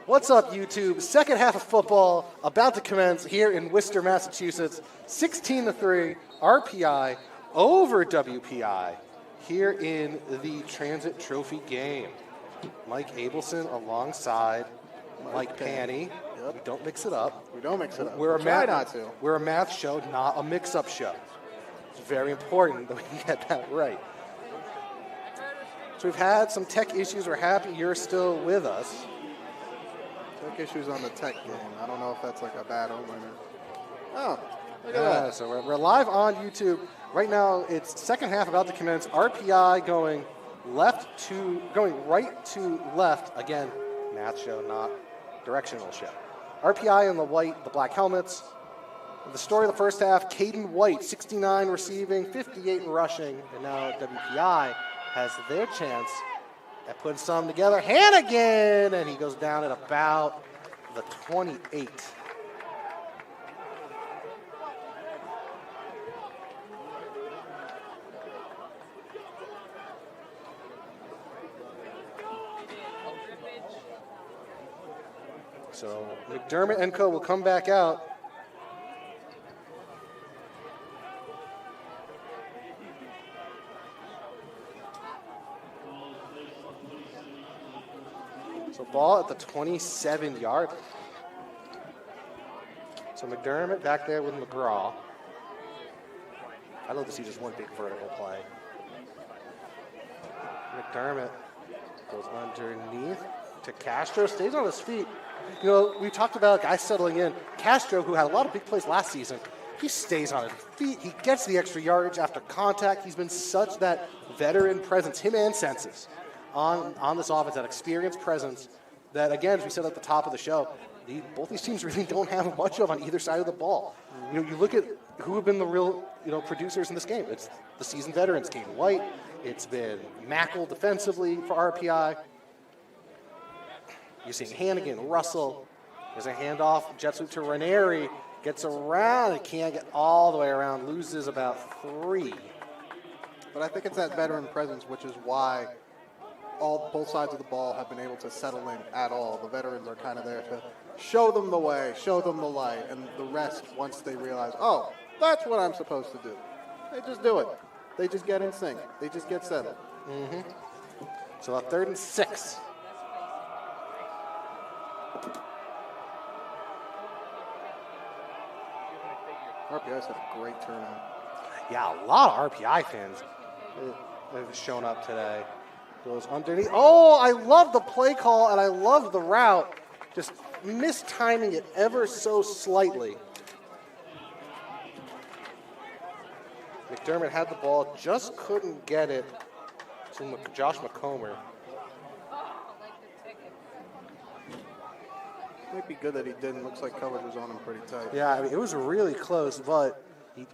What's up, YouTube? Second half of football about to commence here in Worcester, Massachusetts. 16-3 RPI over WPI here in the Transit Trophy game. Mike Abelson alongside Mike Panny. Yep. We don't mix it up. We don't mix it up. We're Try not to. We're a math show, not a mix-up show. It's very important that we get that right. So we've had some tech issues. We're happy you're still with us. Tech issues on the tech game. I don't know if that's like a bad omen or... Oh, look at that. So we're live on YouTube. Right now, it's second half about to commence. RPI going right to left. Again, math show, not directional show. RPI in the white, the black helmets. The story of the first half, Caden White, 69 receiving, 58 rushing, and now WPI has their chance at putting some together. Hannigan, and he goes down at about the 28. So McDermott and Co. will come back out. So ball at the 27-yard. So McDermott back there with McGraw. I'd love to see just one big vertical play. McDermott goes underneath to Castro, stays on his feet. You know, we talked about guys settling in. Castro, who had a lot of big plays last season, he stays on his feet. He gets the extra yardage after contact. He's been such that veteran presence, him and Census, on this offense, that experienced presence that, again, as we said at the top of the show, both these teams really don't have much of on either side of the ball. You know, you look at who have been the real, producers in this game. It's the seasoned veterans, Caden White. It's been Mackle defensively for RPI. You're seeing Hannigan, Russell. There's a handoff, jet sweep to Ranieri. Gets around, and can't get all the way around, loses about 3. But I think it's that veteran presence, which is why both sides of the ball have been able to settle in at all. The veterans are kind of there to show them the way, show them the light, and the rest, once they realize, oh, that's what I'm supposed to do, they just do it. They just get in sync. They just get settled. Mm-hmm. So a 3rd and 6. RPI's had a great turnout. Yeah, a lot of RPI fans have shown up today. Goes underneath. Oh, I love the play call, and I love the route. Just mistiming it ever so slightly. McDermott had the ball, just couldn't get it to Josh McComber. Might be good that he didn't. Looks like coverage was on him pretty tight. Yeah, I mean, it was really close, but he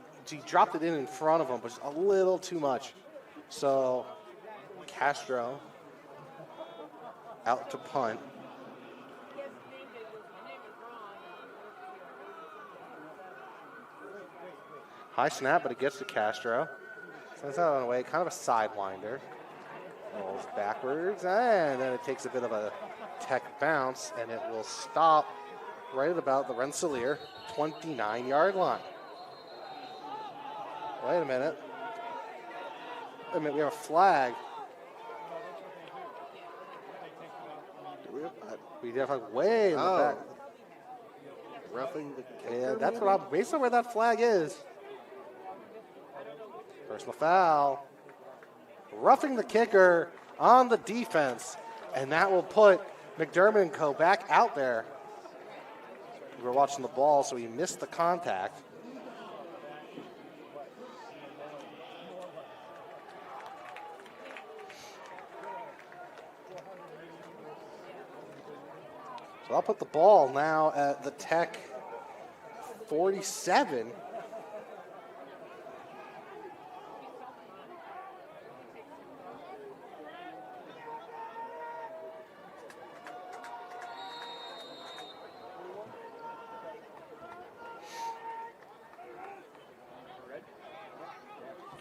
dropped it in front of him, but just a little too much. So Castro out to punt. High snap, but it gets to Castro. Sends out on the way, kind of a sidewinder. Rolls backwards, and then it takes a bit of a tech bounce, and it will stop right at about the Rensselaer 29-yard line. Wait a minute. We have a flag. We definitely way in the back. Roughing the kicker. Yeah, that's what I'm based on where that flag is. Personal foul. Roughing the kicker on the defense, and that will put McDermott and Co. back out there. We were watching the ball, so he missed the contact. So I'll put the ball now at the Tech 47.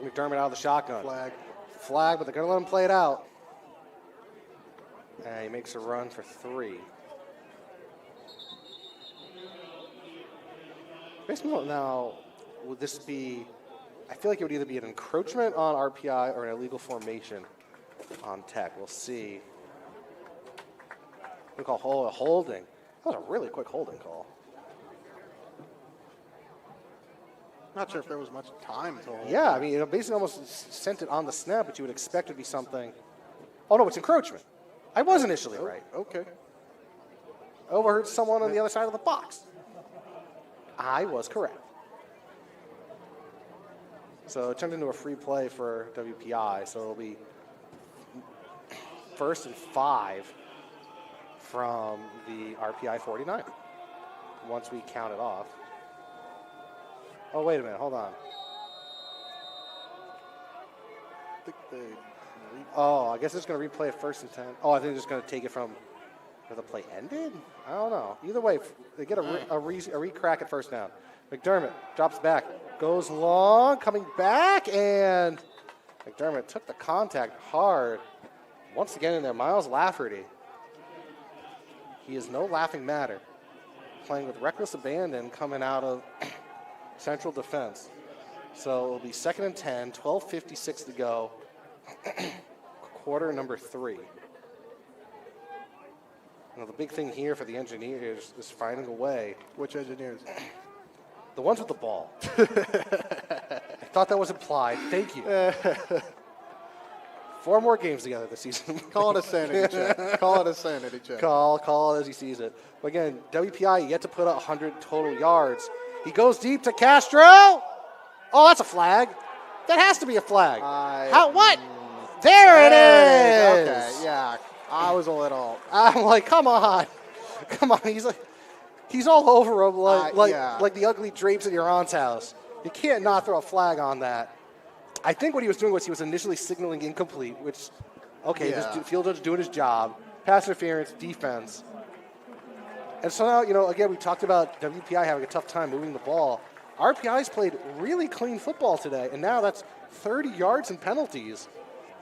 McDermott out of the shotgun. Flag, but they're going to let him play it out. And he makes a run for 3. Baseball now, would this be, I feel like it would either be an encroachment on RPI or an illegal formation on Tech. We'll see. We call a holding. That was a really quick holding call. Not sure if there was much time to hold. Yeah, I mean, basically almost sent it on the snap, but you would expect it to be something. Oh, no, it's encroachment. I was initially right. Okay. Overheard someone on the other side of the box. I was correct. So it turned into a free play for WPI, so it'll be 1st and 5 from the RPI 49 once we count it off. Oh, wait a minute. Hold on. I guess it's going to replay it 1st and 10. Oh, I think they're just going to take it from where the play ended? I don't know. Either way, they get a re-crack at 1st down. McDermott drops back, goes long, coming back, and McDermott took the contact hard. Once again in there, Miles Lafferty. He is no laughing matter. Playing with reckless abandon coming out of central defense. So it'll be 2nd and 10, 12:56 to go. Quarter number 3. Now, the big thing here for the Engineers is finding a way. Which Engineers? The ones with the ball. I thought that was implied. Thank you. 4 more games together this season. Call it a sanity check. Call it a sanity check. Call it as he sees it. But again, WPI yet to put up 100 total yards. He goes deep to Castro. Oh, that's a flag. That has to be a flag. What? There it is. Okay, yeah. I was a little. I'm like, come on. He's all over him like the ugly drapes in your aunt's house. You can't not throw a flag on that. I think what he was doing was he was initially signaling incomplete, which, okay, just fielder doing his job. Pass interference, defense. And so now, again, we talked about WPI having a tough time moving the ball. RPI's played really clean football today, and now that's 30 yards and penalties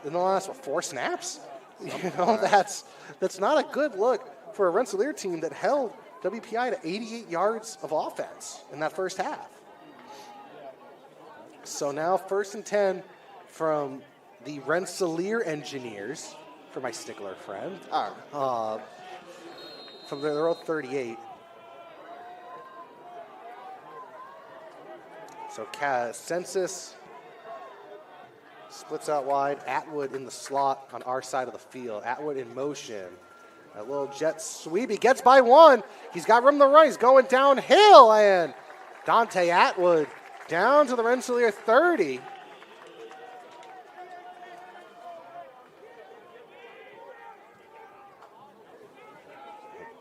in the last, 4 snaps? That's not a good look for a Rensselaer team that held WPI to 88 yards of offense in that first half. So now 1st and 10 from the Rensselaer Engineers, for my stickler friend, from their own 38. So Census splits out wide. Atwood in the slot on our side of the field. Atwood in motion. A little jet sweep. He gets by 1. He's got room to the right. He's going downhill. And Dante Atwood down to the Rensselaer 30.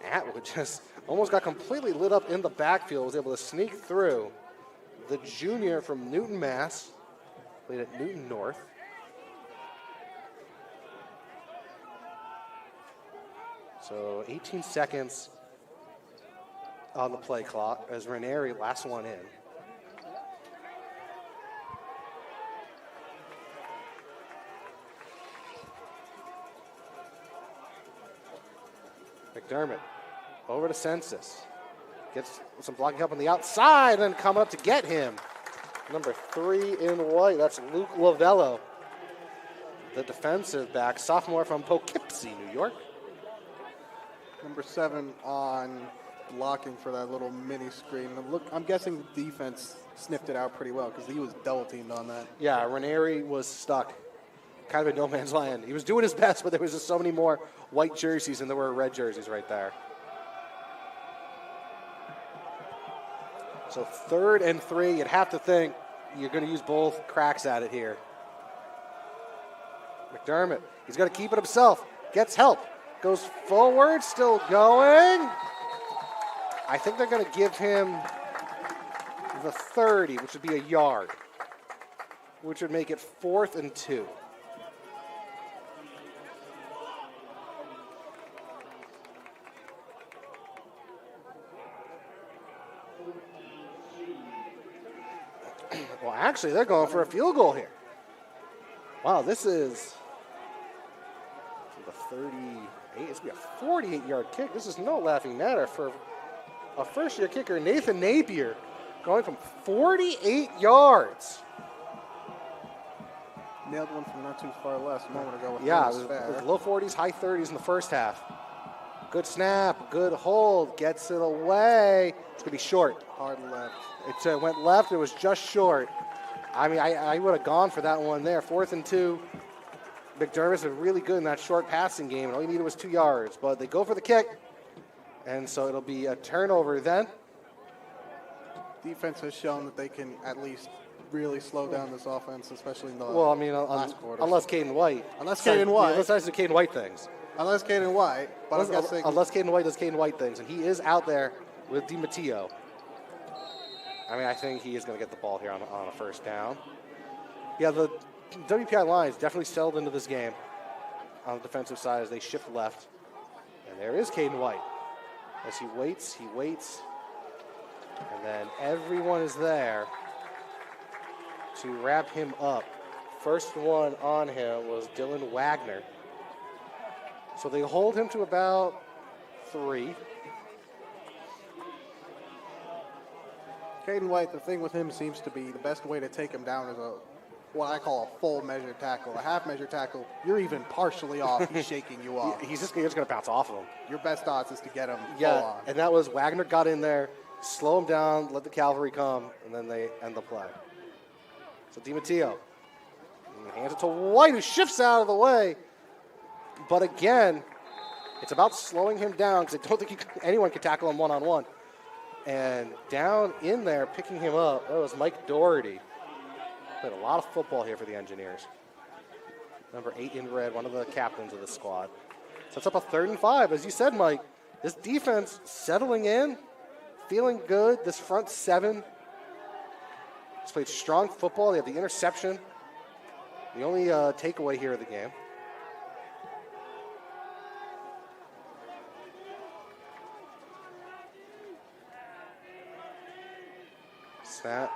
Atwood just almost got completely lit up in the backfield. Was able to sneak through. The junior from Newton, Mass. Played at Newton North. So 18 seconds on the play clock as Ranieri last one in. McDermott over to Census. Gets some blocking help on the outside, and then coming up to get him. Number 3 in white, that's Luke Lavello, the defensive back, sophomore from Poughkeepsie, New York. Number 7 on blocking for that little mini screen. Look, I'm guessing the defense sniffed it out pretty well because he was double teamed on that. Yeah, Ranieri was stuck kind of in no man's land. He was doing his best, but there was just so many more white jerseys than there were red jerseys right there. So 3rd and 3, you'd have to think you're going to use both cracks at it here. McDermott, he's going to keep it himself. Gets help. Goes forward, still going. I think they're going to give him the 30, which would be a yard, which would make it 4th and 2. Well, actually, they're going for a field goal here. Wow, this is the 38. It's going to be a 48-yard kick. This is no laughing matter for a first-year kicker, Nathan Napier, going from 48 yards. Nailed one from not too far left a moment ago. With Yeah, it was low 40s, high 30s in the first half. Good snap, good hold, gets it away. It's going to be short. Hard left. It went left, it was just short. I mean, I would have gone for that one there. 4th and 2. McDermott's been really good in that short passing game, and all he needed was 2 yards. But they go for the kick, and so it'll be a turnover then. Defense has shown that they can at least really slow down this offense, especially in the last quarter. Unless Caden White. Unless Caden White. Unless I do Caden White things. Unless Caden White. But I'm guessing. Unless Caden White does Caden White things, and he is out there with DiMatteo. I mean, I think he is going to get the ball here on a first down. Yeah, the WPI Lions definitely settled into this game on the defensive side as they shift left. And there is Caden White. As he waits, and then everyone is there to wrap him up. First one on him was Dylan Wagner. So they hold him to about 3. Caden White, the thing with him seems to be the best way to take him down is what I call a full measure tackle. A half measure tackle, you're even partially off, he's shaking you off. He's just going to bounce off of him. Your best odds is to get him full Yeah, on. and that was Wagner got in there, slow him down, let the cavalry come, and then they end the play. So DiMatteo hands it to White, who shifts out of the way. But again, it's about slowing him down because I don't think anyone can tackle him one-on-one. And down in there, picking him up, that was Mike Doherty. Played a lot of football here for the Engineers. Number 8 in red, one of the captains of the squad. Sets up a 3rd and 5. As you said, Mike, this defense settling in, feeling good. This front 7 has played strong football. They have the interception. The only takeaway here of the game. Snap.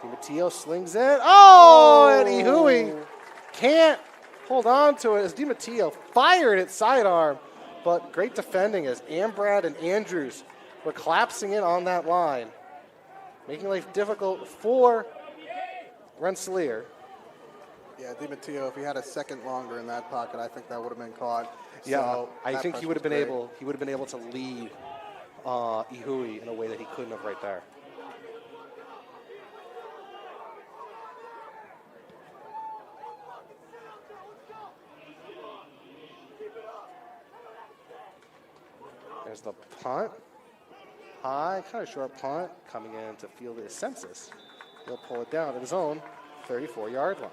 DiMatteo slings it. Oh, and Ihui can't hold on to it as DiMatteo fired it sidearm. But great defending as Ambrad and Andrews were collapsing in on that line, making life difficult for Rensselaer. Yeah, DiMatteo, if he had a second longer in that pocket, I think that would have been caught. Yeah, so I think he would have been able. He would have been able to lead Ihui in a way that he couldn't have right there. There's the punt. High, kind of short punt, coming in to field his census. He'll pull it down at his own 34-yard line.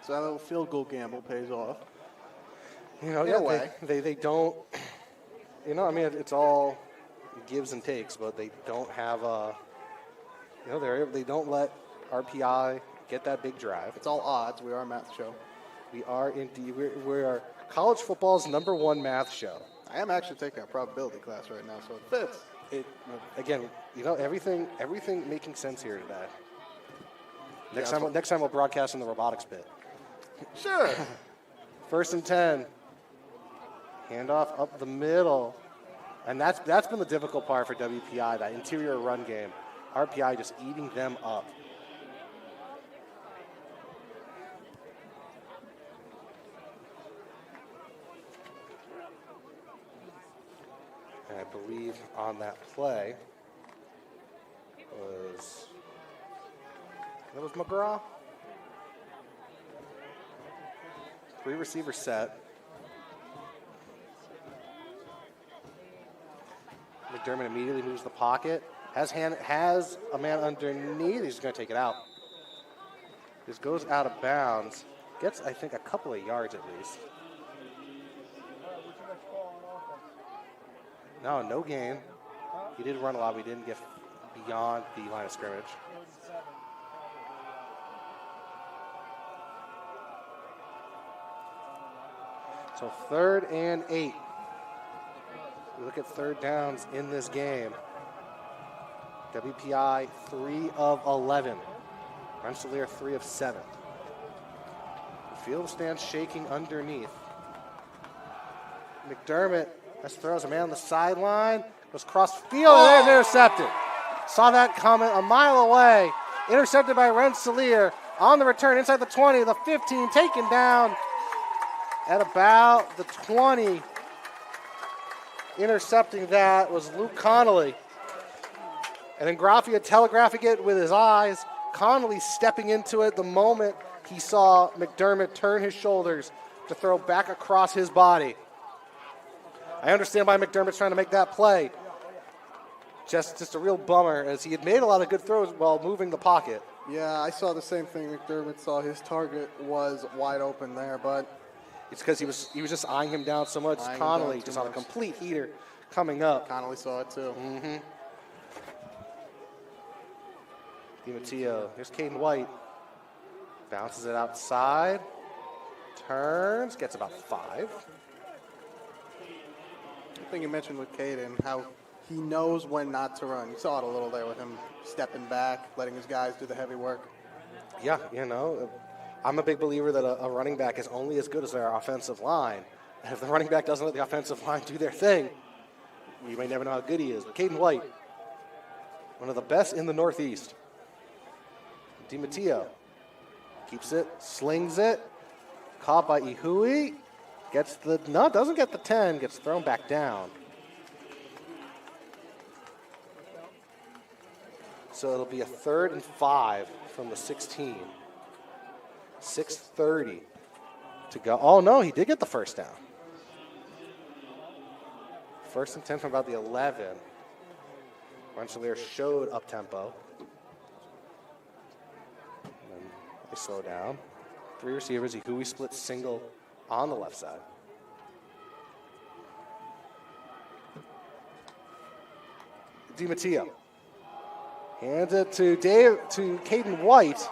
So that little field goal gamble pays off. You know, In a way. they don't, you know, I mean, it's all gives and takes, but they don't have you know, they don't let RPI get that big drive. It's all odds. We are a math show. We are indeed, we are college football's #1 math show. I am actually taking a probability class right now, so it fits. Again, you know, everything making sense here today. Yeah, Next time we'll broadcast in the robotics bit. Sure. 1st and 10. Handoff up the middle. And that's been the difficult part for WPI, that interior run game. RPI just eating them up. And I believe on that play was McGraw. 3 receiver set. McDermott immediately moves the pocket. Has a man underneath. He's going to take it out. This goes out of bounds. Gets, I think, a couple of yards at least. No gain. He did run a lot. We didn't get beyond the line of scrimmage. So 3rd and 8. We look at third downs in this game. WPI 3 of 11. Rensselaer 3 of 7. Field stands shaking underneath. McDermott throws a man on the sideline, goes cross field, and there's intercepted. Saw that coming a mile away. Intercepted by Rensselaer on the return inside the 20, the 15, taken down at about the 20. Intercepting that was Luke Connolly. And then Graffia telegraphing it with his eyes. Connolly stepping into it the moment he saw McDermott turn his shoulders to throw back across his body. I understand why McDermott's trying to make that play. Just a real bummer, as he had made a lot of good throws while moving the pocket. Yeah, I saw the same thing. McDermott saw his target was wide open there, but it's because he was just eyeing him down so much. Connolly just on a complete heater coming up. Connolly saw it too. Mm-hmm. DiMatteo, here's Caden White. Bounces it outside. Turns, gets about 5. I think you mentioned with Caden how he knows when not to run. You saw it a little there with him stepping back, letting his guys do the heavy work. Yeah, I'm a big believer that a running back is only as good as their offensive line. And if the running back doesn't let the offensive line do their thing, you may never know how good he is. But Caden White, one of the best in the Northeast. DiMatteo keeps it, slings it, caught by Ihui, doesn't get the 10, gets thrown back down. So it'll be a 3rd and 5 from the 16. 6:30 to go. Oh, no, he did get the first down. 1st and 10 from about the 11. Rensselaer showed up-tempo. And then they slow down. 3 receivers. Ihui split single on the left side. DiMatteo hands it to Caden White.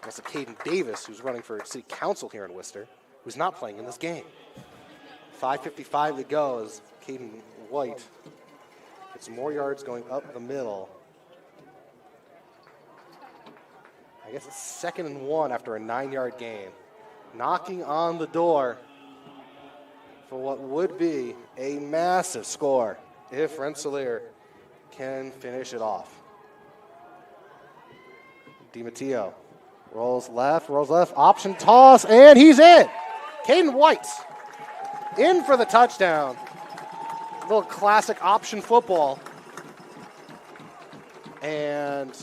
That's a Caden Davis, who's running for city council here in Worcester, who's not playing in this game. 5:55 to go as Caden White gets more yards going up the middle. I guess it's 2nd and 1 after a 9-yard gain. Knocking on the door for what would be a massive score if Rensselaer can finish it off. DiMatteo rolls left, option toss, and he's in. Caden White in for the touchdown. A little classic option football. And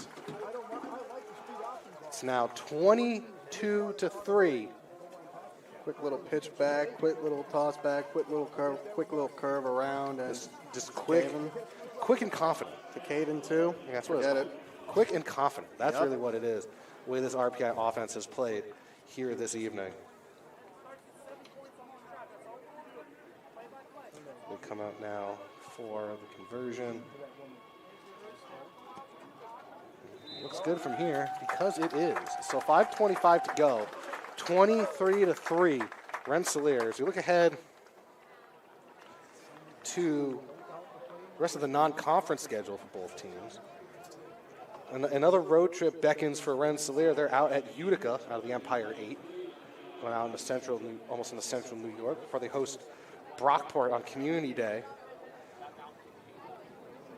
it's now 22-3. Quick little pitch back, quick little toss back, quick little curve around, and just quick and confident. To Caden too. Yeah, that's what it's quick and confident. That's really what it is. The way this RPI offense has played here this evening. We come out now for the conversion. Looks good from here because it is. So 5:25 to go. 23-3 Rensselaer. As we look ahead to the rest of the non-conference schedule for both teams. Another road trip beckons for Rensselaer. They're out at Utica, out of the Empire 8, going out almost in the central New York, before they host Brockport on Community Day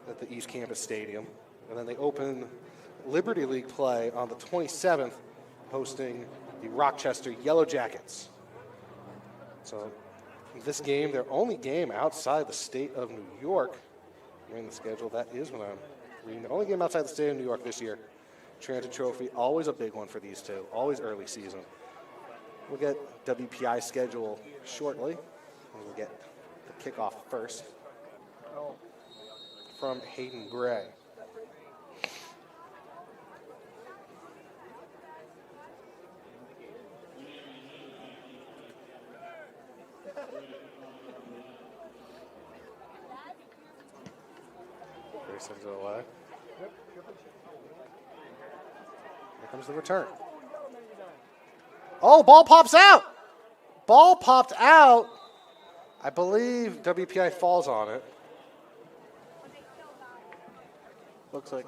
at the East Campus Stadium. And then they open Liberty League play on the 27th, hosting the Rochester Yellow Jackets. So this game, their only game outside the state of New York in the schedule, that is when I'm reading. The only game outside the state of New York this year. Transit Trophy, always a big one for these two, always early season. We'll get WPI schedule shortly. We'll get the kickoff first from Hayden Gray. Sends it away. Here comes the return. Oh, ball pops out. Ball popped out. I believe WPI falls on it. Looks like.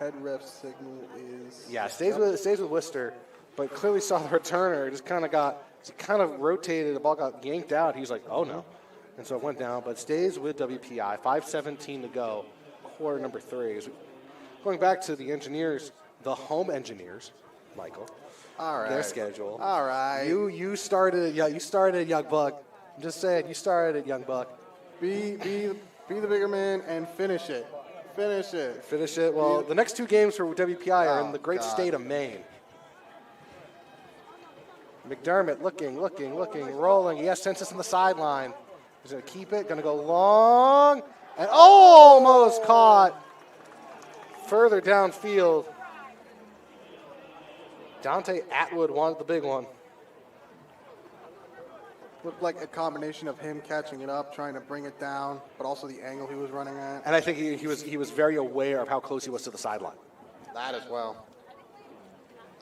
Head ref signal is... Yeah, stays with Worcester, but clearly saw the returner. Just kind of rotated. The ball got yanked out. He was like, oh no. And so it went down, but stays with WPI. 5:17 to go, quarter number 3. Going back to the engineers, the home engineers, Michael. All right. Their schedule. All right. You started, Young Buck. I'm just saying, you started, Young Buck. Be the bigger man and finish it. Finish it. Finish it. Well, the next 2 games for WPI are in the great state of Maine. McDermott looking, rolling. He has Census on the sideline. He's going to keep it, going to go long, and almost caught further downfield. Dante Atwood wanted the big one. Looked like a combination of him catching it up, trying to bring it down, but also the angle he was running at. And I think he was very aware of how close he was to the sideline. That as well.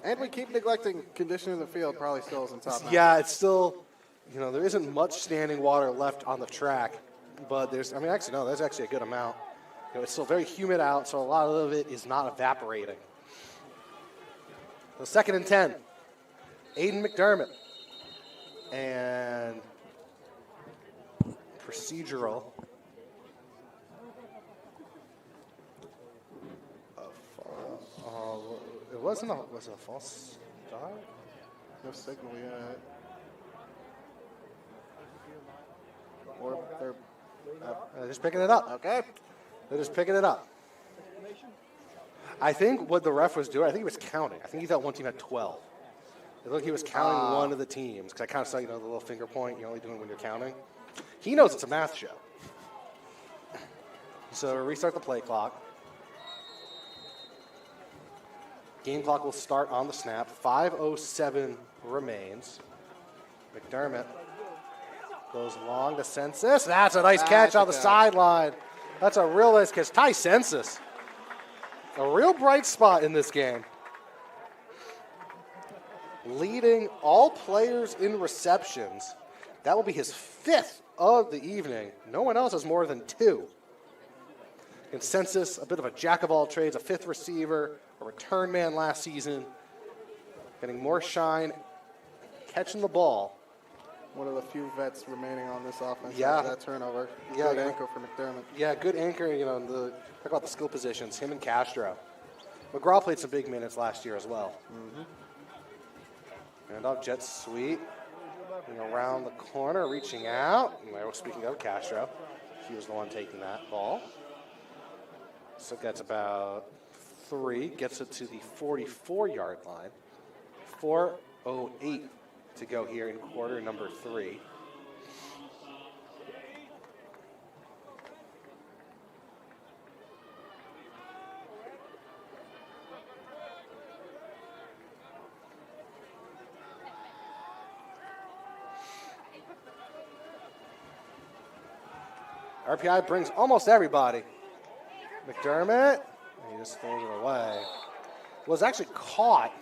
And we keep neglecting condition of the field. Probably still isn't top notch. Yeah, it's still, there isn't much standing water left on the track, but there's actually a good amount. It's still very humid out, so a lot of it is not evaporating. So 2nd and 10. Aiden McDermott. And procedural. Was it a false start? No signal yet. Or they're just picking it up. Okay. They're just picking it up. I think what the ref was doing, I think he was counting. I think he thought one team had 12. It looked like he was counting one of the teams, because I kind of saw, the little finger point you're only doing when you're counting. He knows it's a math show. So restart the play clock. Game clock will start on the snap. 5:07 remains. McDermott goes long to Census. That's a nice catch on the sideline. That's a real nice catch. Ty Census. A real bright spot in this game. Leading all players in receptions. That will be his 5th of the evening. No one else has more than 2. And Census, a bit of a jack of all trades, a 5th receiver, a return man last season, getting more shine, catching the ball. One of the few vets remaining on this offense. Yeah. That turnover. Yeah, good anchor for McDermott. Yeah, good anchor. Talk about the skill positions. Him and Castro. McGraw played some big minutes last year as well. And off jet sweep. Around the corner, reaching out. Speaking of Castro, he was the one taking that ball. So gets about 3. Gets it to the 44-yard line. 4:08 to go here in quarter number 3. RPI brings almost everybody. McDermott, he just throws it away. Was actually caught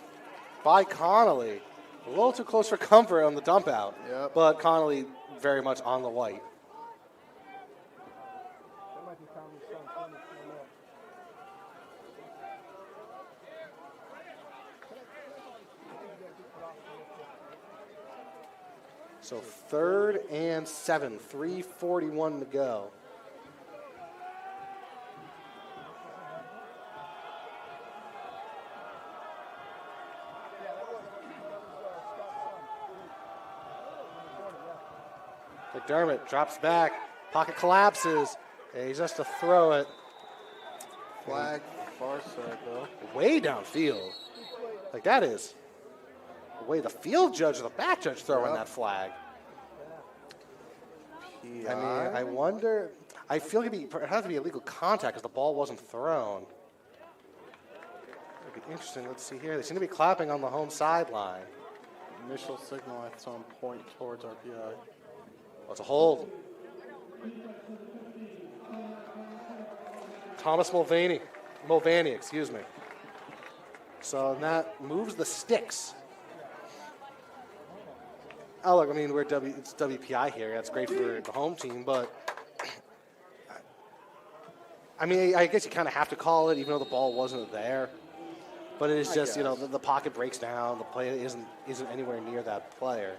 by Connolly. A little too close for comfort on the dump out. Yep. But Connolly very much on the white. So 3rd and 7, 3:41 to go. McDermott drops back, pocket collapses, and he's just to throw it. Flag, far side though. Way downfield. Like that is the way the field judge or the back judge throwing that flag. PI. I mean, I wonder, I feel it has to be illegal contact because the ball wasn't thrown. It'd be interesting. Let's see here. They seem to be clapping on the home sideline. Initial signal at some point towards RPI. Well, it's a hold. Thomas Mulvaney, excuse me. So that moves the sticks. Oh, look, I mean, it's WPI here. That's great for the home team, but I mean, I guess you kind of have to call it, even though the ball wasn't there. But it is just, you know, the pocket breaks down. The play isn't anywhere near that player.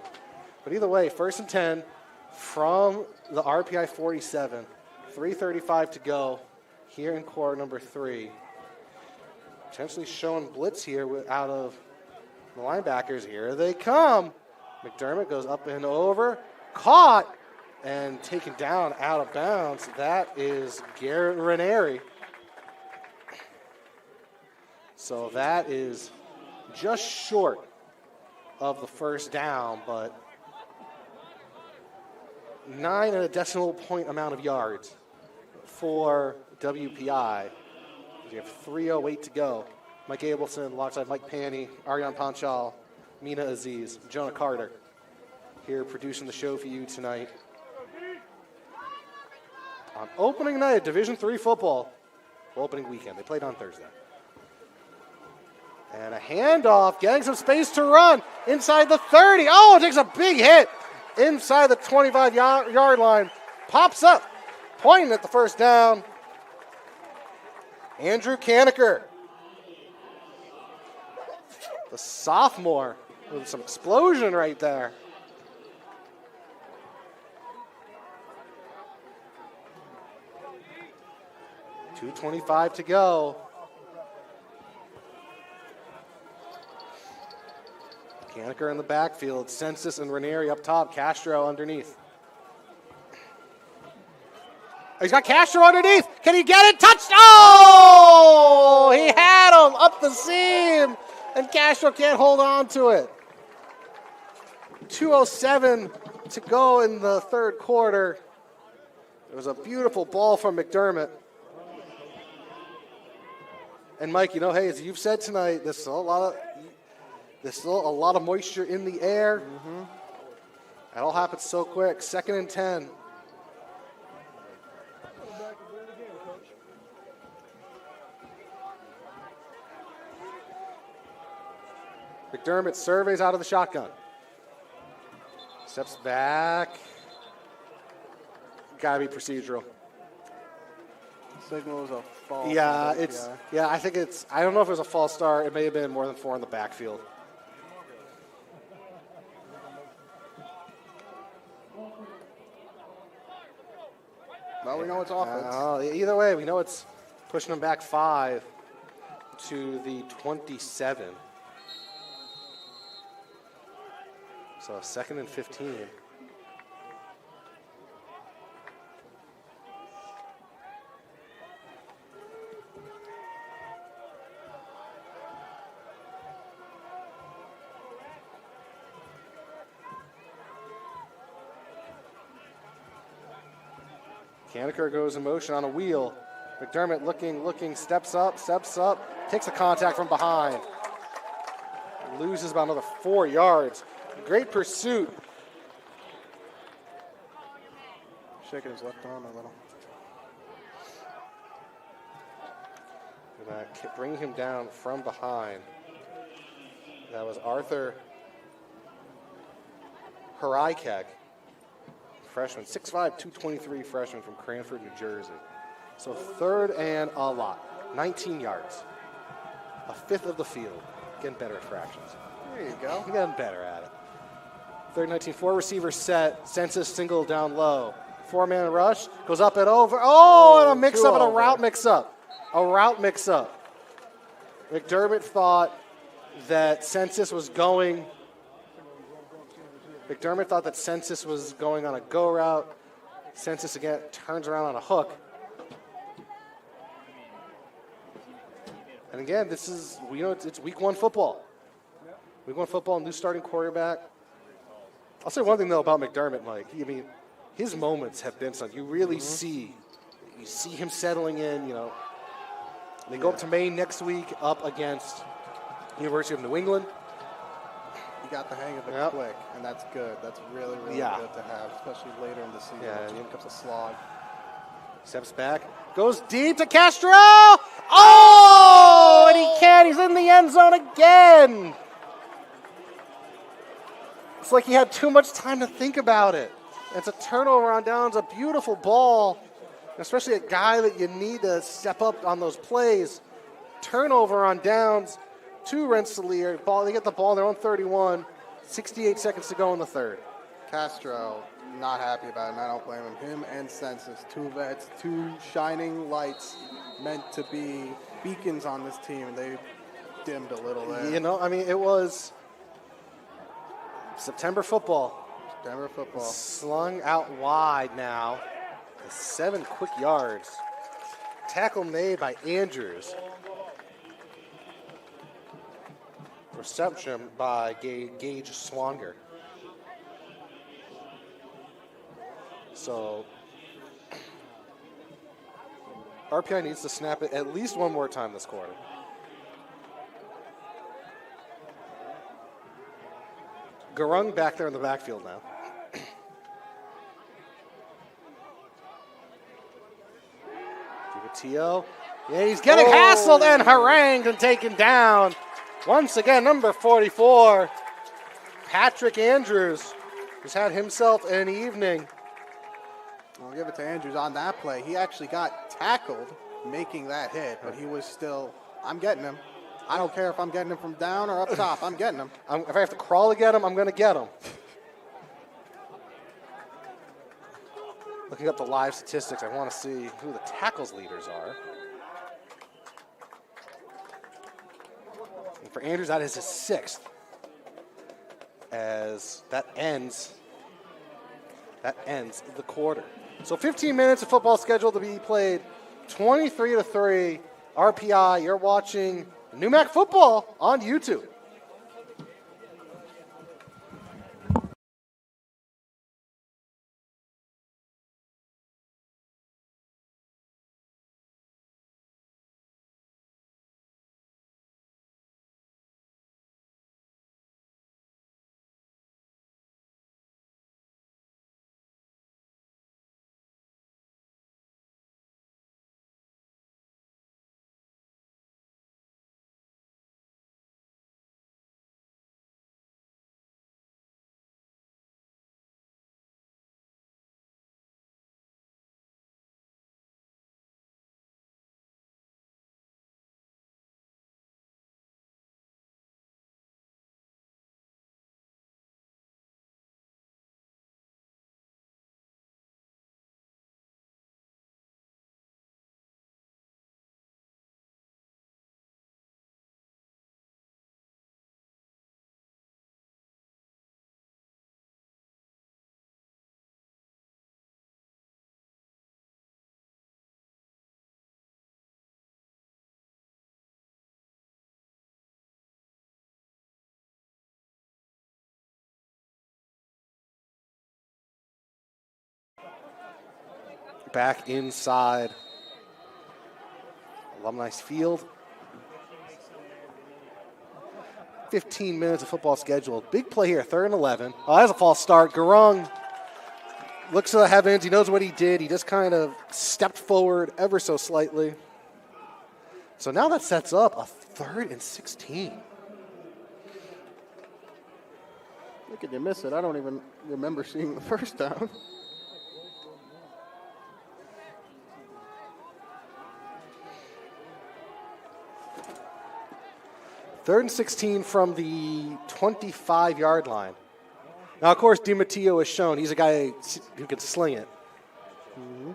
But either way, 1st and 10 from the RPI 47. 3:35 to go here in quarter number 3. Potentially showing blitz here out of the linebackers. Here they come. McDermott goes up and over. Caught and taken down out of bounds. That is Garrett Ranieri. So that is just short of the first down, but 9 and a decimal point amount of yards for WPI. You have 3:08 to go. Mike Abelson alongside Mike Panny, Aryan Panchal, Mina Aziz, Jonah Carter here producing the show for you tonight. On opening night of Division III football, opening weekend. They played on Thursday. And a handoff, getting some space to run inside the 30. Oh, it takes a big hit inside the 25-yard line. Pops up, pointing at the first down. Andrew Kaneker, the sophomore, with some explosion right there. .225 to go. Kaneker in the backfield. Census and Ranieri up top. Castro underneath. He's got Castro underneath. Can he get it? Touched! Oh! He had him up the seam, and Castro can't hold on to it. 2:07 to go in the third quarter. It was a beautiful ball from McDermott. And Mike, you know, hey, as you've said tonight, there's still a lot of moisture in the air. Mm-hmm. It all happens so quick. 2nd and 10. McDermott surveys out of the shotgun. Steps back. Gotta be procedural. Signal was a false. Yeah, I think it's, I don't know if it was a false start. It may have been more than 4 in the backfield. Well, we know it's offense. Either way, we know it's pushing them back 5 to the 27. So 2nd and 15. Kaneker goes in motion on a wheel. McDermott looking, steps up, takes a contact from behind. Loses about another 4 yards. Great pursuit. Shaking his left arm a little. Bringing him down from behind. That was Arthur Haraikek. Freshman, 6'5", 223 freshman from Cranford, New Jersey. So 3rd and a lot, 19 yards, a 5th of the field. Getting better at fractions. There you go. Getting better at it. 3rd 19, 4 receivers set, Census single down low. 4-man rush, goes up and over. Oh, and a mix-up and a route mix-up. McDermott thought that Census was going on a go route. Census again turns around on a hook. And again, this is, it's week 1 football. Week 1 football, new starting quarterback. I'll say one thing though about McDermott, Mike. His moments have been something. You really see him settling in, They go up to Maine next week up against University of New England. He got the hang of it quick, and that's good. That's really, really good to have, especially later in the season. Yeah, it becomes a slog. Steps back, goes deep to Castro. Oh, and he can't. He's in the end zone again. It's like he had too much time to think about it. It's a turnover on downs, a beautiful ball especially a guy that you need to step up on those plays. Turnover on downs to Rensselaer. They get the ball on their own 31. 68 seconds to go in the third. Castro not happy about it, and I don't blame him. Him and Census, two vets, two shining lights meant to be beacons on this team, and they dimmed a little there. You know, I mean, it was September football. September football. Slung out wide now. 7 quick yards. Tackle made by Andrews. Reception by Gage Swanger. So RPI needs to snap it at least one more time this quarter. Garung back there in the backfield now. Tio. Yeah, he's getting hassled and harangued and taken down. Once again, number 44, Patrick Andrews, who's had himself an evening. I'll give it to Andrews on that play. He actually got tackled making that hit, but he was still, I'm getting him. I don't care if I'm getting him from down or up top. I'm getting him. If I have to crawl to get him, I'm going to get him. Looking up the live statistics, I want to see who the tackles leaders are. And for Andrews, that is his 6th. As that ends the quarter. So 15 minutes of football scheduled to be played. 23-3. RPI, you're watching NEWMAC football on YouTube. Back inside Alumni Field. 15 minutes of football scheduled. Big play here, 3rd and 11. Oh, that's a false start. Garung looks to the heavens. He knows what he did. He just kind of stepped forward ever so slightly. So now that sets up a 3rd and 16. Look at you miss it. I don't even remember seeing the first down. Third and 16 from the 25-yard line. Now, of course, DiMatteo has shown he's a guy who can sling it. Mm-hmm.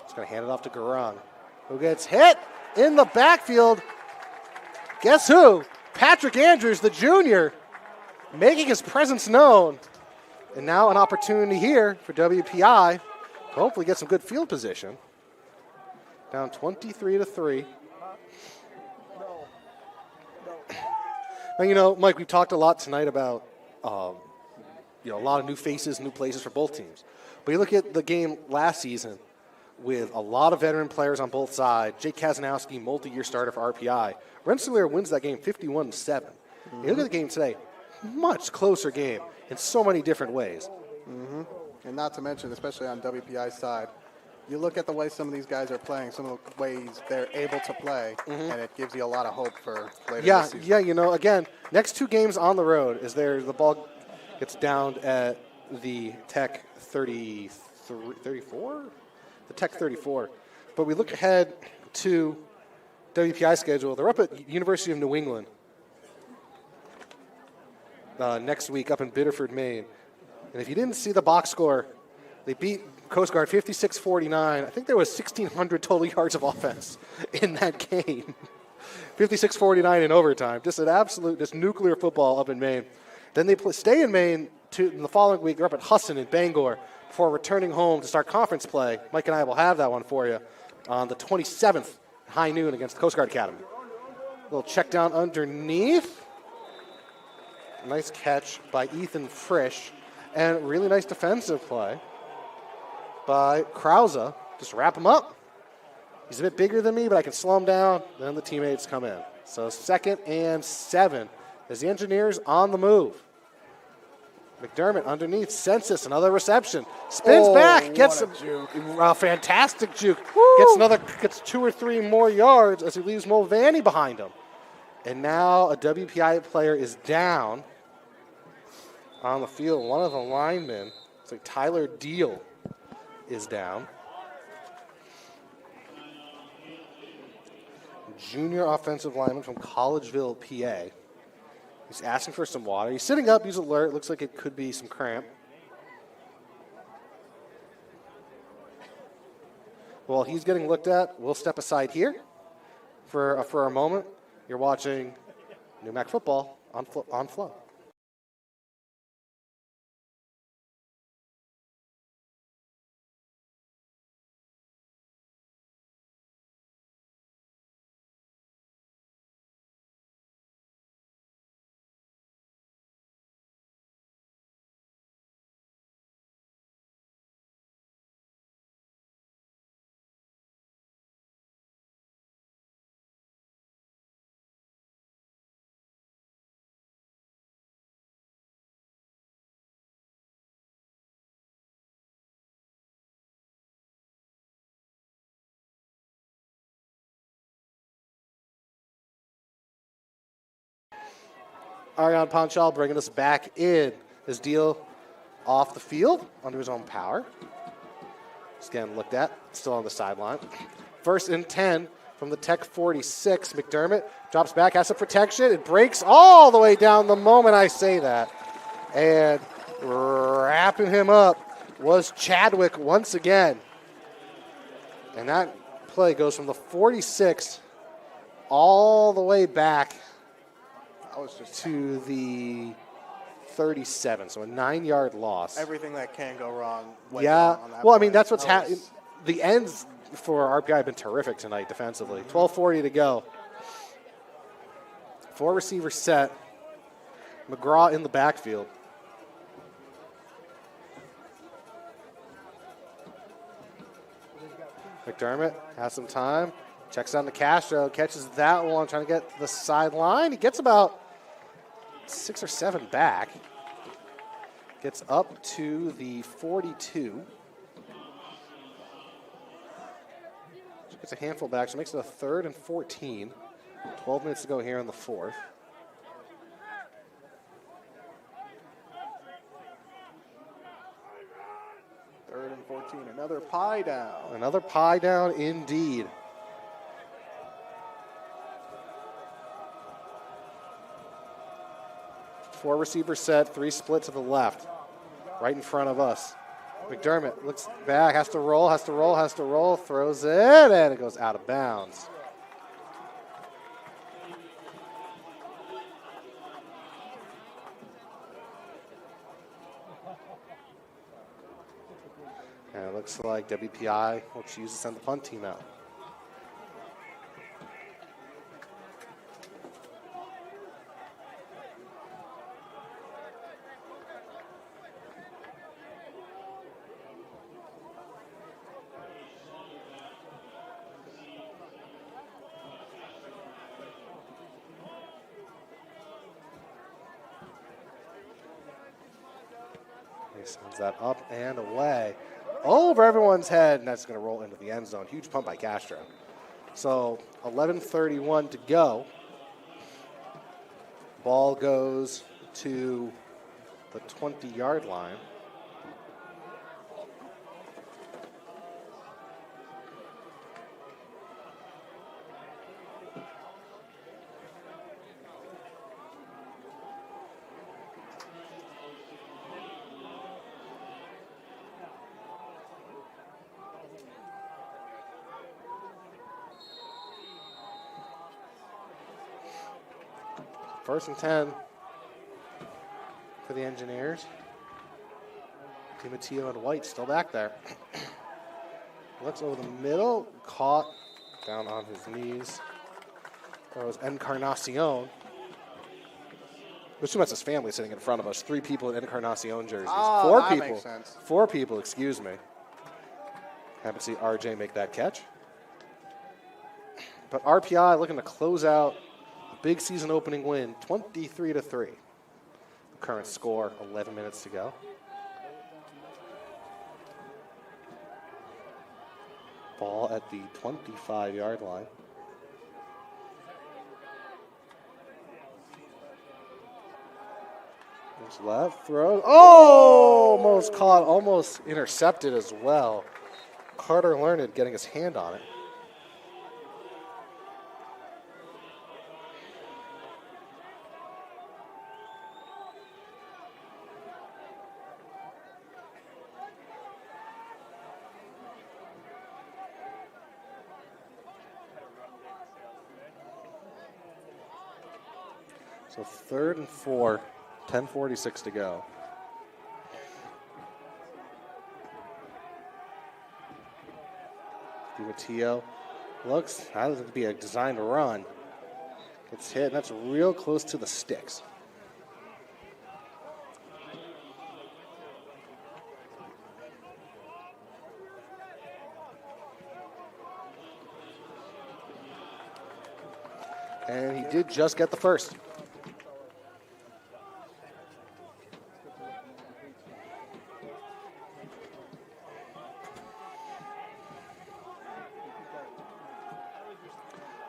Just going to hand it off to Garung, who gets hit in the backfield. Guess who? Patrick Andrews, the junior, making his presence known. And now an opportunity here for WPI to hopefully get some good field position. Down 23-3. Now, you know, Mike, we've talked a lot tonight about, a lot of new faces, new places for both teams. But you look at the game last season with a lot of veteran players on both sides. Jake Kazanowski, multi-year starter for RPI. Rensselaer wins that game 51-7. You look at the game today, much closer game in so many different ways. Mm-hmm. And not to mention, especially on WPI's side, you look at the way some of these guys are playing, some of the ways they're able to play, and it gives you a lot of hope for later this season. Yeah, again, next 2 games on the road is there the ball Gets down at the Tech 34? The Tech 34. But we look ahead to WPI schedule. They're up at University of New England next week up in Biddeford, Maine. And if you didn't see the box score, they beat Coast Guard 56-49. I think there was 1,600 total yards of offense in that game. 56-49 in overtime. Just an absolute, just nuclear football up in Maine. Then they stay in Maine in the following week. They're up at Husson in Bangor before returning home to start conference play. Mike and I will have that one for you on the 27th, high noon against the Coast Guard Academy. A little check down underneath. Nice catch by Ethan Frisch. And really nice defensive play by Krause. Just wrap him up. He's a bit bigger than me, but I can slow him down. Then the teammates come in. So 2nd and 7 as the Engineers on the move. McDermott underneath. Census, another reception. Spins back. Gets a fantastic juke. Woo! Gets 2 or 3 more yards as he leaves Mulvaney behind him. And now a WPI player is down on the field. One of the linemen, it's like Tyler Deal, is down. Junior offensive lineman from Collegeville, PA. He's asking for some water. He's sitting up. He's alert. Looks like it could be some cramp. While he's getting looked at, we'll step aside here for a moment. You're watching NEWMAC football on Flo. Ariane Ponchal bringing us back in. His deal off the field under his own power. Just getting looked at, still on the sideline. 1st and 10 from the Tech 46. McDermott drops back, has some protection. It breaks all the way down the moment I say that. And wrapping him up was Chadwick once again. And that play goes from the 46 all the way back to the 37, so a 9-yard loss. Everything that can go wrong. Yeah, well, I mean, that's what's happening. The ends for RPI have been terrific tonight defensively. 12:40 to go. 4 receivers set. McGraw in the backfield. McDermott has some time. Checks down to Castro, catches that one, trying to get the sideline. He gets about 6 or 7 back. Gets up to the 42. Gets a handful back, so makes it a 3rd and 14. 12 minutes to go here in the 4th. Third and 14, another pie down. Another pie down indeed. Four receivers set, 3 split to the left, right in front of us. McDermott looks back, has to roll, throws it, and it goes out of bounds. And it looks like WPI will choose to send the punt team out. He sends that up and away. Over everyone's head, and that's going to roll into the end zone. Huge pump by Castro. So 11:31 to go. Ball goes to the 20-yard line. First and 10 for the Engineers. DiMatteo and White still back there. Looks over the middle, caught down on his knees. That was Encarnacion. Which that's his family sitting in front of us. 3 people in Encarnacion jerseys. Oh, 4 that people. makes sense. 4 people, excuse me. Happy to see RJ make that catch. But RPI looking to close out a big season opening win, 23-3. Current score, 11 minutes to go. Ball at the 25-yard line. There's left, throw. Oh! Almost caught, almost intercepted as well. Carter Learned getting his hand on it. So 3rd and 4, 10:46 to go. DiMatteo looks, that is to be a designed run. Gets hit, and that's real close to the sticks. And he did just get the first.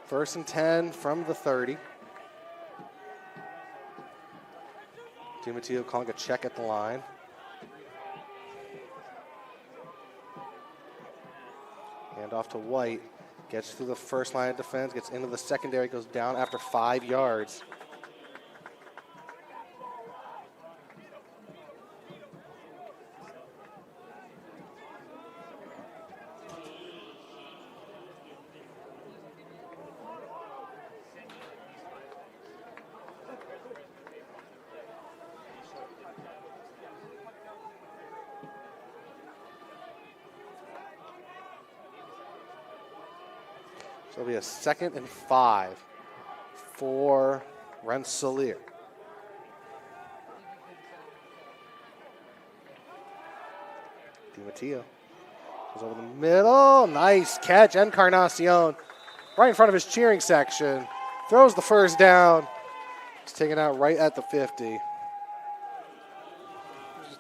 First and 10 from the 30. DiMatteo calling a check at the line. Hand off to White. Gets through the first line of defense, gets into the secondary, goes down after 5 yards. So it'll be a 2nd and 5 for Rensselaer. DiMatteo goes over the middle. Nice catch. Encarnacion right in front of his cheering section. Throws the first down. He's taken out right at the 50. It was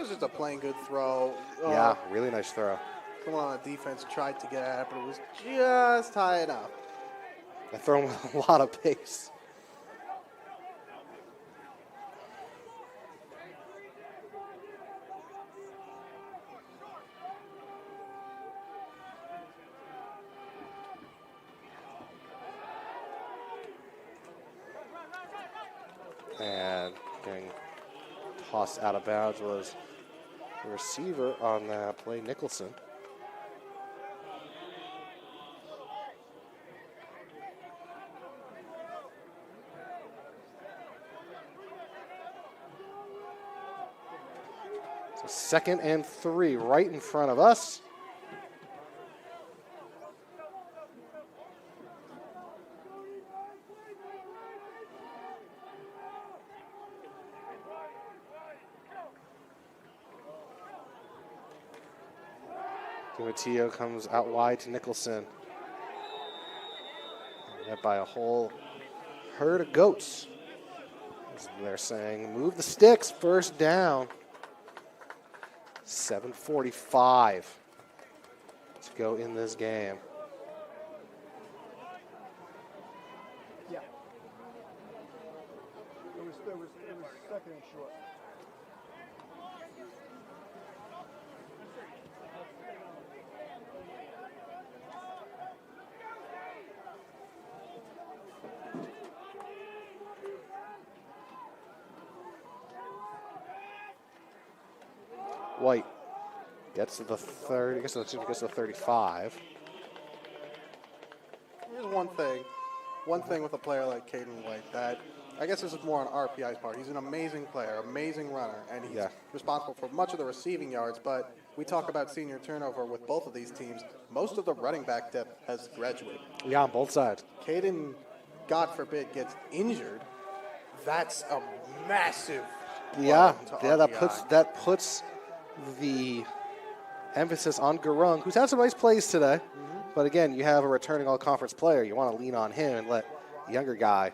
just a plain good throw. Yeah, really nice throw. Someone on the defense tried to get at it, but it was just high enough. I throw him with a lot of pace. And getting tossed out of bounds was the receiver on that play, Nicholson. So 2nd and 3 right in front of us. DiMatteo comes out wide to Nicholson. Met by a whole herd of goats. As they're saying, move the sticks, first down. 7:45 to go in this game. Yeah. It was 2nd and short. White gets to the 30, I guess it gets to the 35. Here's one thing with a player like Caden White that I guess this is more on RPI's part. He's an amazing player, amazing runner, and he's responsible for much of the receiving yards, but we talk about senior turnover with both of these teams. Most of the running back depth has graduated. Yeah, on both sides. Caden, God forbid, gets injured. That's a massive Yeah, blow to that puts the emphasis on Garung, who's had some nice plays today. But again, you have a returning all-conference player. You want to lean on him and let the younger guy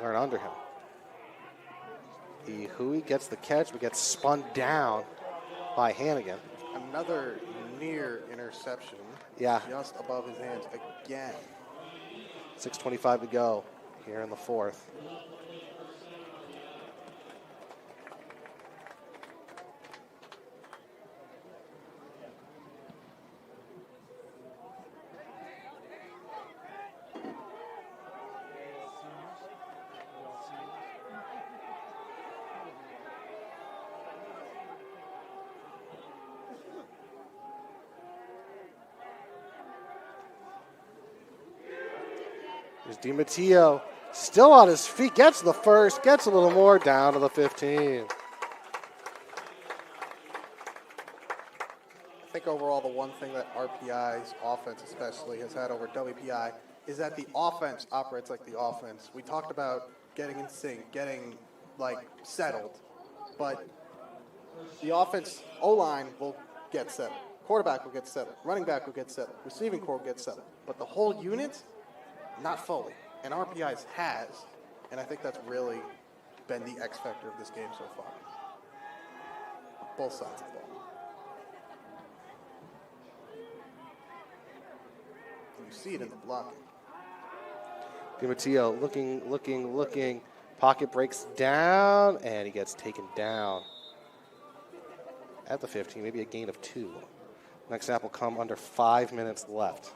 learn under him. Hui gets the catch, but gets spun down by Hannigan. Another near interception. Yeah. Just above his hands again. 6:25 to go here in the fourth. There's DiMatteo still on his feet, gets the first, gets a little more, down to the 15. I think overall the one thing that RPI's offense especially has had over WPI is that the offense operates like the offense. We talked about getting in sync, getting settled, but the offense O-line will get settled. Quarterback will get settled. Running back will get settled. Receiving core will get settled. But the whole unit, not fully. And RPI's has, and I think that's really been the X factor of this game so far. Both sides of the ball. And you see it in the blocking. DiMatteo looking. Pocket breaks down, and he gets taken down at the 15, maybe a gain of 2. Next snap will come under 5 minutes left.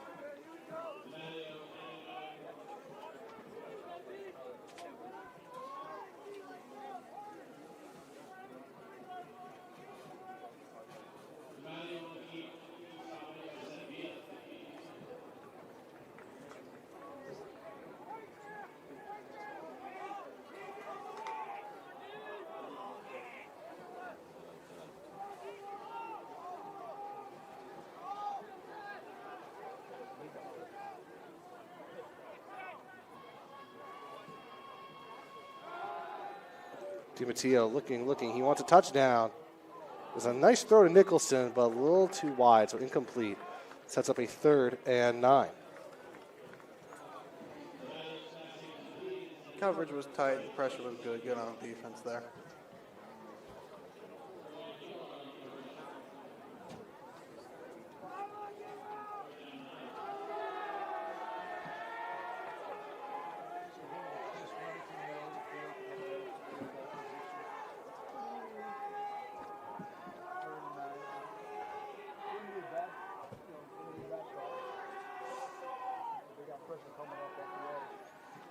DiMatteo looking. He wants a touchdown. There's a nice throw to Nicholson, but a little too wide, so incomplete. Sets up a 3rd and 9. Coverage was tight. The pressure was good. Good on defense there.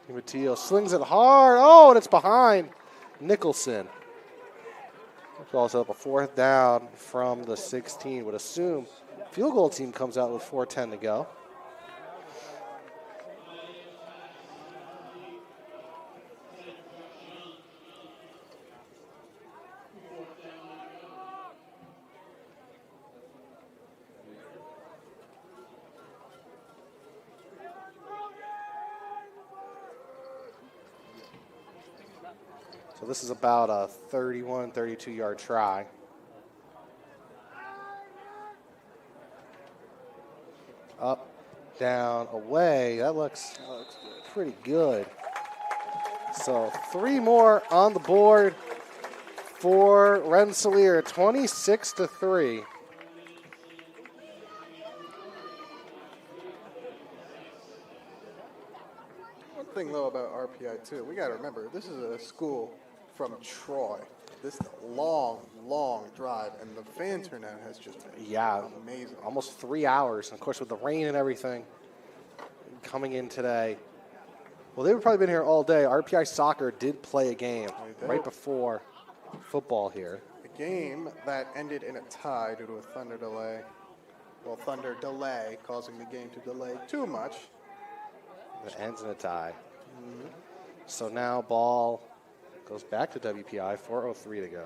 DiMatteo slings it hard. Oh, and it's behind Nicholson. Ball set up a 4th down from the 16. Would assume field goal team comes out with 4:10 to go. So this is about a 31, 32-yard try. Up, down, away. That looks pretty good. So 3 more on the board for Rensselaer, 26-3. One thing, though, about RPI, too, we got to remember, this is a school from Troy. This long drive, and the fan turnout has just been amazing. Almost 3 hours. And of course, with the rain and everything coming in today. Well, they've probably been here all day. RPI Soccer did play a game right before football here. game that ended in a tie due to a thunder delay. Well, thunder delay causing the game to delay too much. It ends in a tie. So now ball goes back to WPI, 4:03 to go.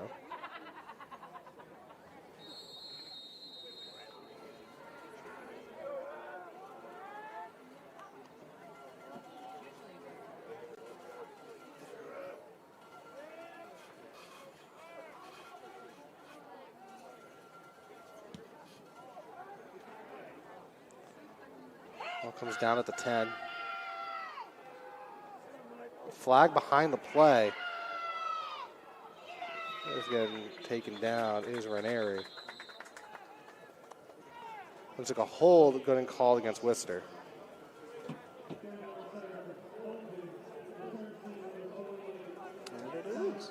Ball comes down at the 10. Flag behind the play. Is getting taken down is Ranieri. Looks like a hold getting called against Worcester. And it is.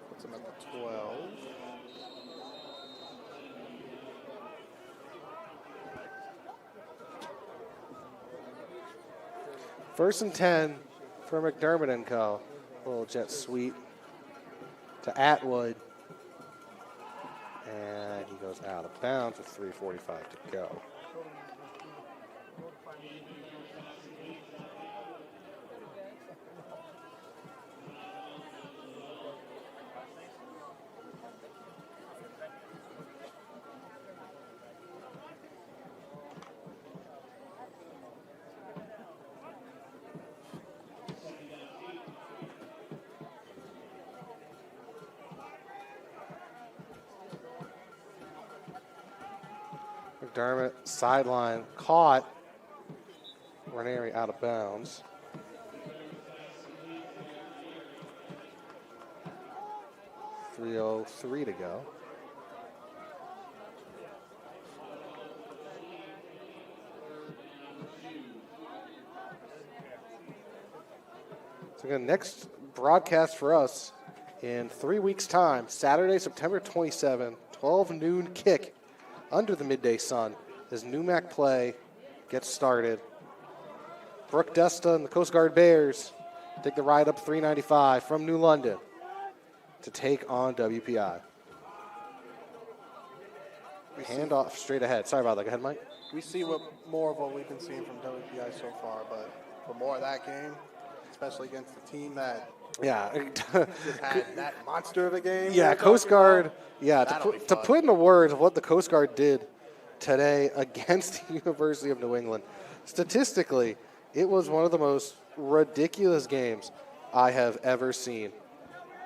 Puts him at the 12. First and 10 for McDermott and co. Little jet sweep to Atwood. And he goes out of bounds with 3:45 to go. McDermott sideline caught. Ranieri out of bounds. .303 to go. So again, next broadcast for us in 3 weeks' time, Saturday, September 27, 12 noon kick under the midday sun as NEWMAC play gets started. Brooke Desta and the Coast Guard Bears take the ride up 395 from New London to take on WPI. Handoff straight ahead. Sorry about that. Go ahead, Mike. We see more of what we've been seeing from WPI so far, but for more of that game, especially against the team that just had that monster of a game. Yeah, Coast Guard. Yeah, That'll be to fun. put into words what the Coast Guard did today against the University of New England, statistically, it was one of the most ridiculous games I have ever seen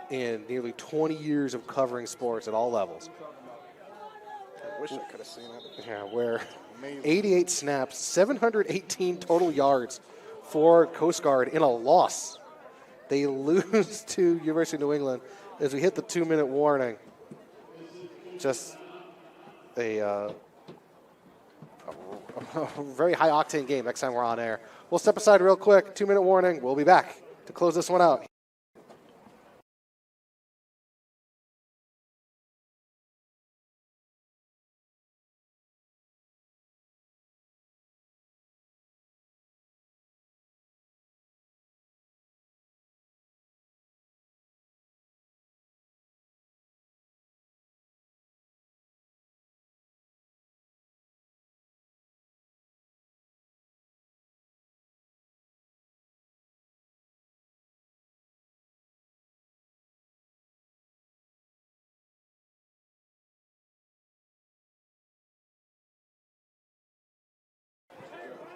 in nearly 20 years of covering sports at all levels. I wish I could have seen it. Yeah, where Amazing. 88 snaps, 718 total yards for Coast Guard in a loss. They lose to University of New England as we hit the 2-minute warning. Just a very high-octane game next time we're on air. We'll step aside real quick. 2-minute warning. We'll be back to close this one out.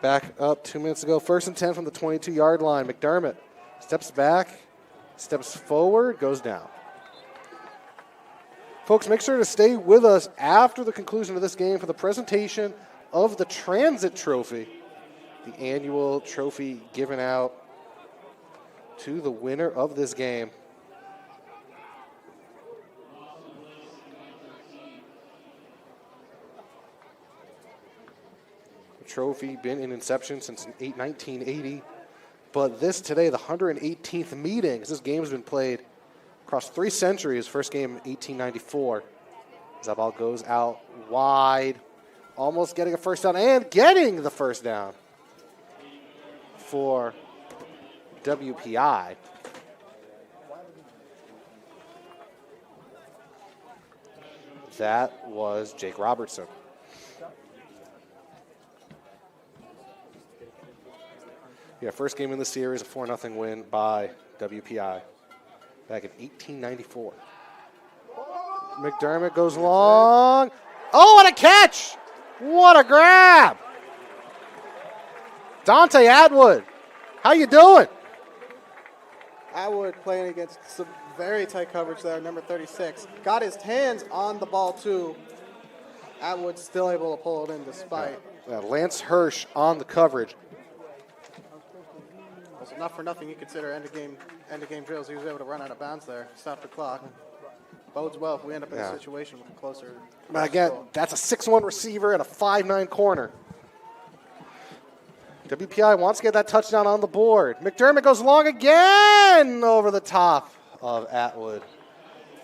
Back up 2 minutes ago. First and 10 from the 22-yard line. McDermott steps back, steps forward, goes down. Folks, make sure to stay with us after the conclusion of this game for the presentation of the Transit Trophy, the annual trophy given out to the winner of this game. Trophy been in inception since 1980 But this today, the 118th meeting, this game has been played across 3 centuries. First game, 1894. As that ball goes out wide, almost getting a first down and getting the first down for WPI. That was Jake Robertson. Yeah, first game in the series, a 4-0 win by WPI back in 1894. McDermott goes long. Oh, what a catch! What a grab! Dante Atwood, how you doing? Atwood playing against some very tight coverage there, number 36. Got his hands on the ball, too. Atwood still able to pull it in despite. Lance Hirsch on the coverage. Well, not for nothing, you consider end of game drills. He was able to run out of bounds there, stop the clock. Bodes well if we end up in a situation with a closer. But again, that's a 6'1 receiver and a 5'9 corner. WPI wants to get that touchdown on the board. McDermott goes long again over the top of Atwood.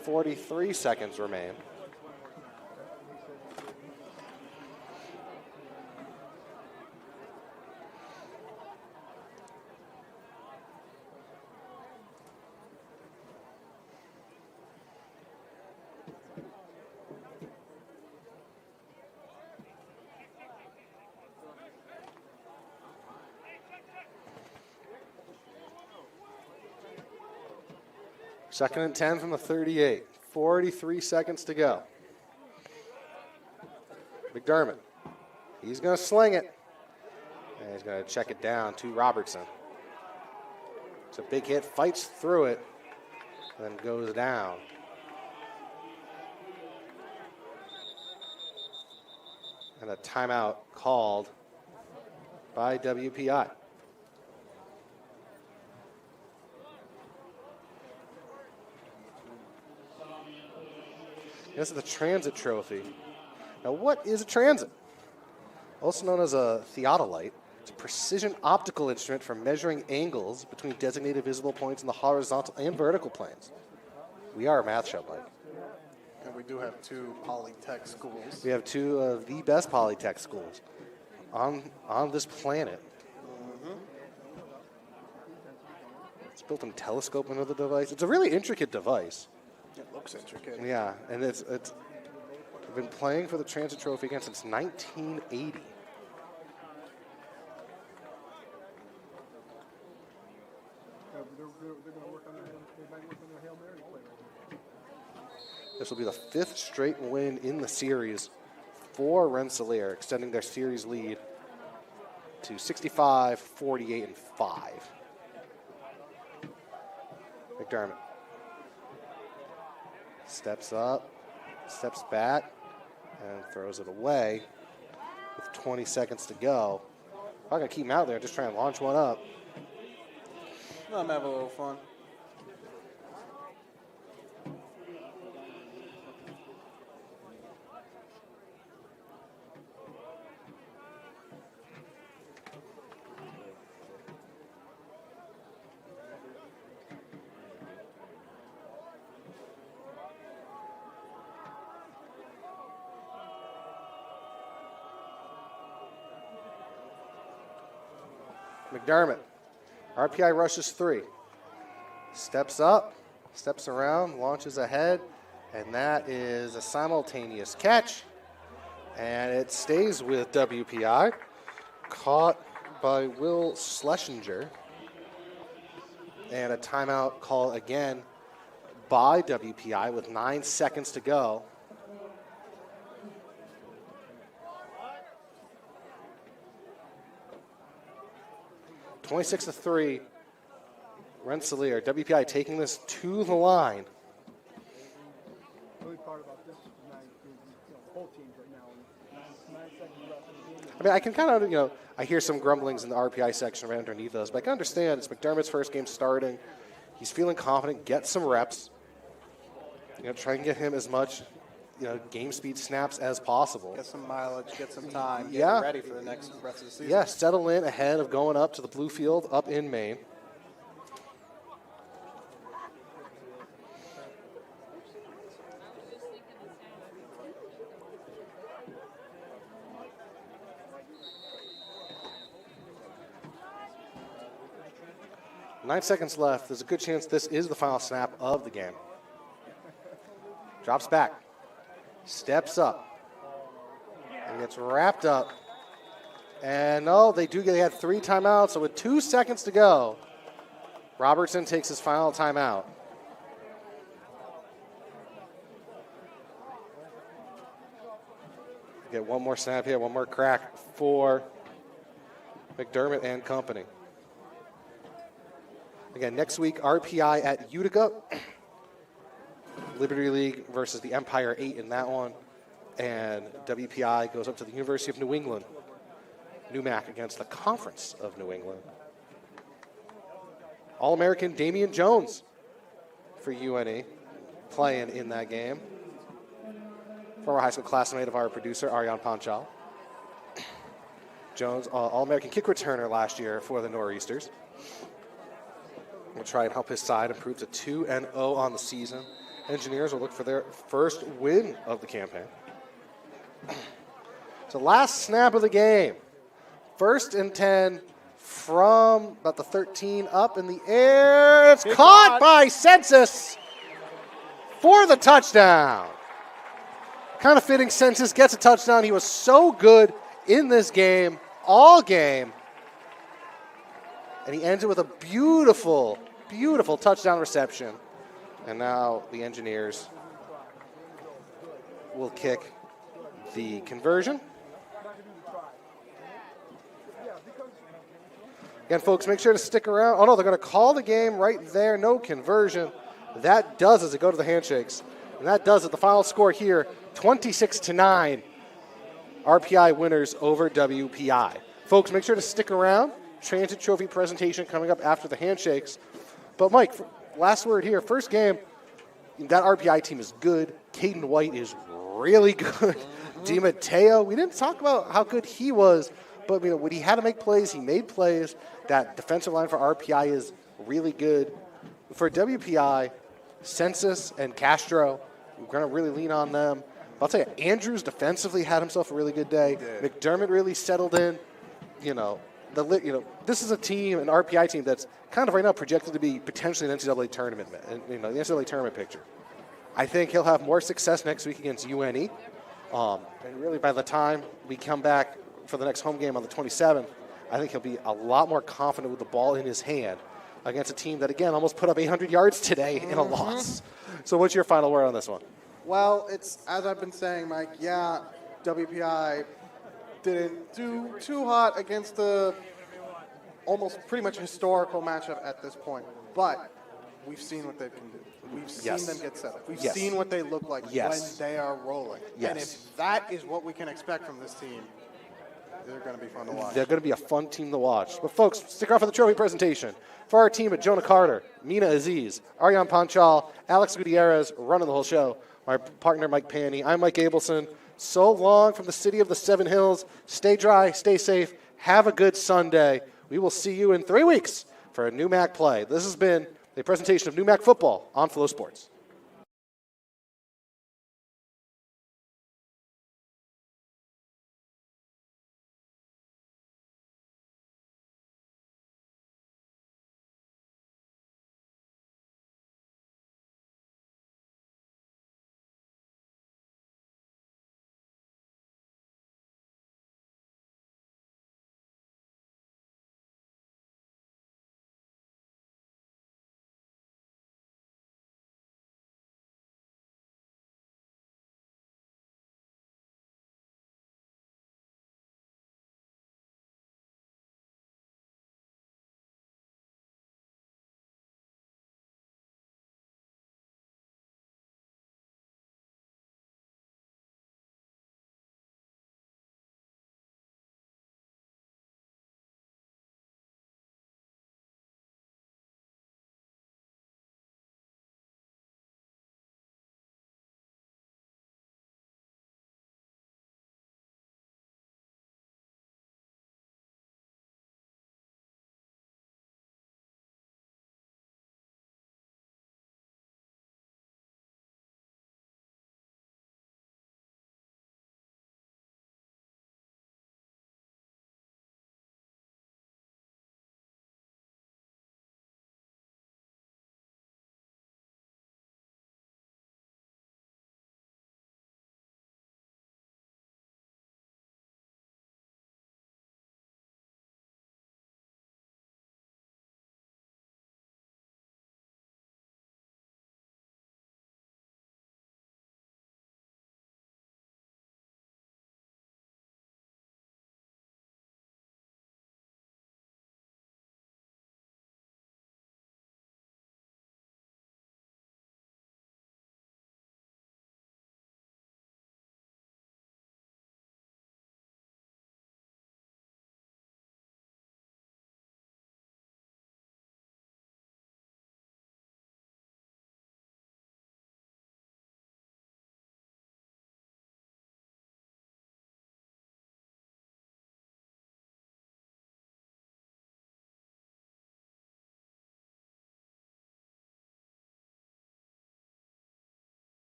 43 seconds remain. Second and 10 from the 38. 43 seconds to go. McDermott. He's going to sling it. And he's going to check it down to Robertson. It's a big hit, fights through it, and then goes down. And a timeout called by WPI. This is the Transit Trophy. Now, what is a transit? Also known as a theodolite, it's a precision optical instrument for measuring angles between designated visible points in the horizontal and vertical planes. We are a math show, Mike. And we do have 2 polytech schools. We have 2 of the best polytech schools on this planet. It's built-in telescope into the device. It's a really intricate device. It looks intricate. Yeah, and it's we've been playing for the Transit Trophy again since 1980. This will be the 5th straight win in the series for Rensselaer, extending their series lead to 65, 48, and 5. McDermott. Steps up, steps back, and throws it away with 20 seconds to go. I'm not going to keep him out there, just try and launch one up. Let him have a little fun. McDermott. RPI rushes 3. Steps up, steps around, launches ahead, and that is a simultaneous catch. And it stays with WPI. Caught by Will Schlesinger. And a timeout call again by WPI with 9 seconds to go. (26-3). Rensselaer. WPI taking this to the line. I mean, I can kind of, I hear some grumblings in the RPI section right underneath us, but I can understand it's McDermott's first game starting. He's feeling confident, get some reps. Try and get him as much game speed snaps as possible. Get some mileage, get some time, get Yeah. ready for the rest of the season. Yeah, settle in ahead of going up to the Blue Field up in Maine. Nine seconds left. There's a good chance this is the final snap of the game. Drops back. Steps up. And gets wrapped up. And no, they had 3 timeouts. So with 2 seconds to go, Robertson takes his final timeout. Get one more snap here, one more crack for McDermott and company. Again, next week, RPI at Utica. Liberty League versus the Empire 8 in that one. And WPI goes up to the University of New England. NEWMAC against the Conference of New England. All-American Damian Jones for UNE playing in that game. Former high school classmate of our producer, Ariane Panchal. Jones, All-American kick returner last year for the Nor'easters. We'll try and help his side improve to 2-0 on the season. Engineers will look for their first win of the campaign. So last snap of the game. 1st and 10 from about the 13 up in the air. It's caught by Census for the touchdown. Kind of fitting Census gets a touchdown. He was so good in this game, all game. And he ends it with a beautiful, beautiful touchdown reception. And now the Engineers will kick the conversion. Again, folks, make sure to stick around. Oh, no, they're going to call the game right there. No conversion. That does as it go to the handshakes. And that does it. The final score here, 26-9. RPI winners over WPI. Folks, make sure to stick around. Transit Trophy presentation coming up after the handshakes. But, Mike, last word here. First game, that RPI team is good. Caden White is really good. DiMatteo, we didn't talk about how good he was, but when he had to make plays, he made plays. That defensive line for RPI is really good. For WPI, Census and Castro, we're going to really lean on them. I'll tell you, Andrews defensively had himself a really good day. McDermott really settled in. This is a team, an RPI team that's kind of right now projected to be potentially an NCAA tournament, the NCAA tournament picture. I think he'll have more success next week against UNE. And really, by the time we come back for the next home game on the 27th, I think he'll be a lot more confident with the ball in his hand against a team that, again, almost put up 800 yards today in a loss. So what's your final word on this one? Well, it's, as I've been saying, Mike, yeah, WPI didn't do too hot against the almost pretty much historical matchup at this point. But we've seen what they can do. We've seen them get settled. We've seen what they look like when they are rolling. And if that is what we can expect from this team, they're going to be fun to watch. They're going to be a fun team to watch. But, folks, stick around for the trophy presentation. For our team at Jonah Carter, Mina Aziz, Ariane Panchal, Alex Gutierrez, running the whole show, my partner Mike Panny, I'm Mike Abelson. So long from the city of the Seven Hills. Stay dry, stay safe, have a good Sunday. We will see you in 3 weeks for a NEWMAC play. This has been a presentation of NEWMAC Football on Flow Sports.